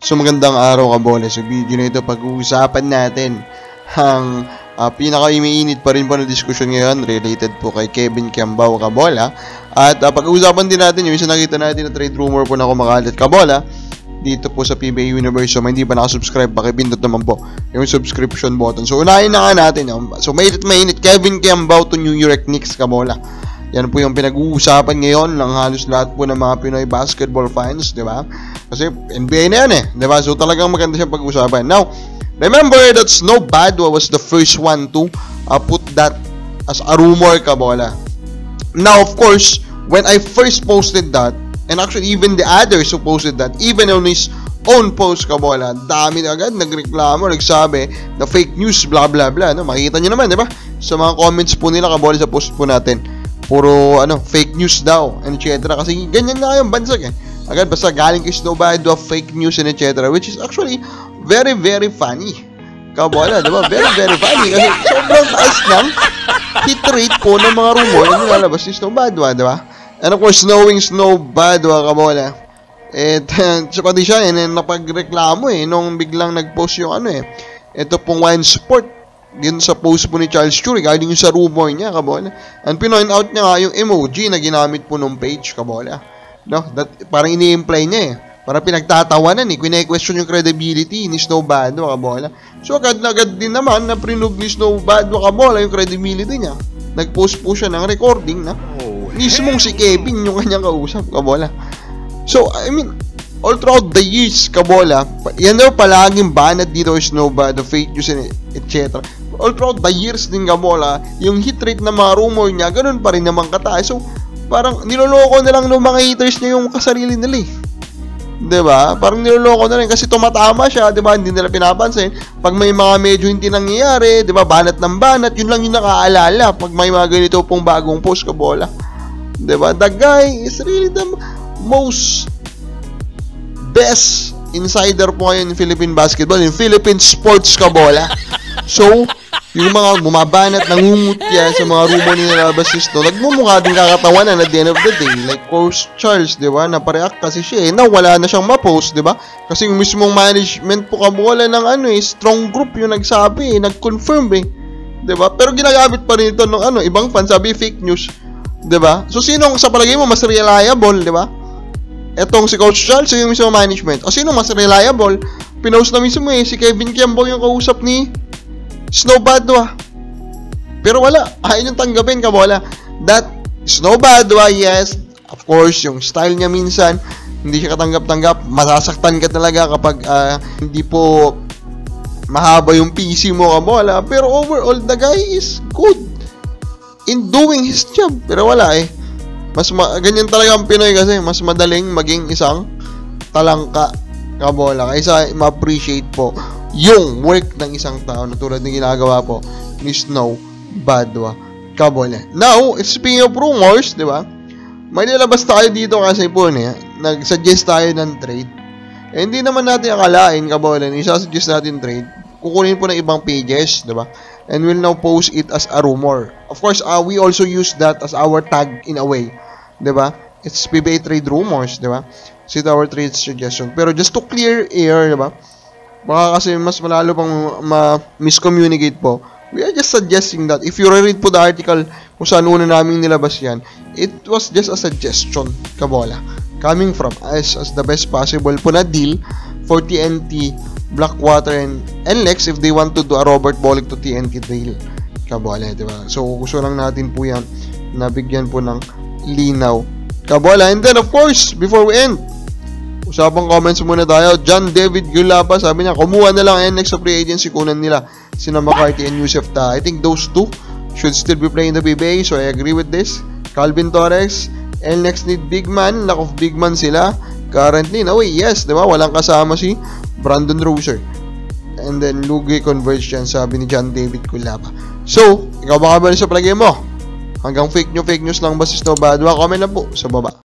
So magandang araw kabola. Sa video na ito pag-uusapan natin ang pinaka-umiinit pa rin po na diskusyon ngayon related po kay Kevin Kiambao kabola. At pag-uusapan din natin yung isa nakita natin na trade rumor po na kumakalat kabola dito po sa PBA Universe. So hindi pa nakasubscribe, pakipindot naman po yung subscription button. So unahin na nga natin. So mainit Kevin Kiambao to New York Knicks kabola. Yan po yung pinag-uusapan ngayon ng halos lahat po ng mga Pinoy basketball fans, di ba? Kasi NBA na yan di ba? So talagang maganda siyang pag-uusapan. Now, remember that Snow Badwa was the first one to put that as a rumor kabola. Now, of course, when I first posted that, and actually even the others who posted that, even on his own post kabola, dami na agad nagreklamo, nagsabi na fake news, blah blah blah, no? Makikita nyo naman, di ba? Sa mga comments po nila kabola sa post po natin, puro fake news daw, and etc. Kasi ganyan na kayong bansag agad basta galing kay Snow Badwa, fake news and etc. Which is actually very very funny kabola, di ba? Very very funny kasi sobrang taas ng hit rate po ng mga rumor na nilalabas si Snow Badwa, di ba? And of course, knowing Snow Badwa kabola, saka di siya napagreklamo nung biglang nagpost yung ito pong Wine Sport din sa post po ni Charles Chu regarding yung sa rumor niya kabola. And pinoint out niya nga yung emoji na ginamit po nung page kabola, no? That parang ini-imply niya para pinagtatawanan kine-question yung credibility ni Snow Badwa kabola. So agad din naman na prinug ni Snow Badwa kabola yung credibility niya. Nag-post po siya ng recording na mismong si Kevin yung kanyang kausap kabola. So I mean, all throughout the years kabola, yan daw palaging banat dito si Snow Badwa, fake news and etc. All throughout the years din kabola, yung hit rate na mga rumor niya, ganun pa rin naman kataas. So, parang niloloko na lang ng mga haters niya yung kasarili nila diba? Parang niloloko na rin kasi tumatama siya, diba? Hindi nila pinapansin. Pag may mga medyo hindi nangyayari, diba? Banat ng banat, yun lang yung nakaalala. Pag may mga ganito pong bagong post kabola, diba? The guy is really the most best insider po ngayon in Philippine basketball, in Philippine sports kabola. So, yung mga bumabanat, nangungutya sa mga rumor ni nilabas Snow, nagmumukha din kakatawanan at the end of the day. Like Coach Charles, di ba? Napareact kasi siya na wala na siyang ma-post, di ba? Kasi yung mismong management po kabola ng strong group yung nagsabi, nag-confirm di ba? Pero ginagamit pa rin ito ng ibang fans, sabi fake news, di ba? So, sinong sa palagay mo mas reliable, di ba? Etong si Coach Charles, yung mismong management. O sino mas reliable? Pinost na mismo si Kevin Kiambao yung kausap ni Snow Badwa. Pero wala, ayaw niyong tanggapin kabola that Snow Badwa, yes, of course, yung style niya minsan hindi siya katanggap-tanggap, masasaktan ka talaga kapag hindi po mahaba yung PC mo kabola, pero overall the guy is good in doing his job. Pero wala ganyan talaga ang Pinoy kasi mas madaling maging isang talangka kabola kaysa ma-appreciate po yung work ng isang tao na tulad ng ginagawa po ni Snow Badwa kabola. Now, speaking of rumors, di ba? May nilabas tayo dito kasi po nag-suggest tayo ng trade. Hindi naman natin akalain kabola, isa-suggest natin trade. Kukunin po ng ibang pages, di ba? And we'll now post it as a rumor. Of course, we also use that as our tag in a way, di ba? It's PBA trade rumors, di ba? It's our trade suggestion. Pero just to clear air, di ba? Baka kasi mas malalo pang miscommunicate po. We are just suggesting that if you read po the article kung saan una namin nilabas yan, it was just a suggestion kabola coming from us as the best possible po na deal for TNT, Blackwater and NLEX if they want to do a Robert Bolick to TNT deal kabola, diba? So gusto lang natin po yan nabigyan po ng linaw kabola. And then of course, before we end, usapang comments muna tayo. John David Gulapa, sabi niya, kumuha na lang NLEX sa free agency, kunan nila sina McCarthy and Yusef Ta. I think those two should still be playing the PBA, so I agree with this. Calvin Torres, NLEX need big man, lack of big man sila currently. No way, yes, diba? Walang kasama si Brandon Roser. And then Lugi conversion, sabi ni John David Gulapa. So, ikaw baka ba sa palagay mo? Hanggang fake news lang ba si Snow Badwa? Comment na po sa baba.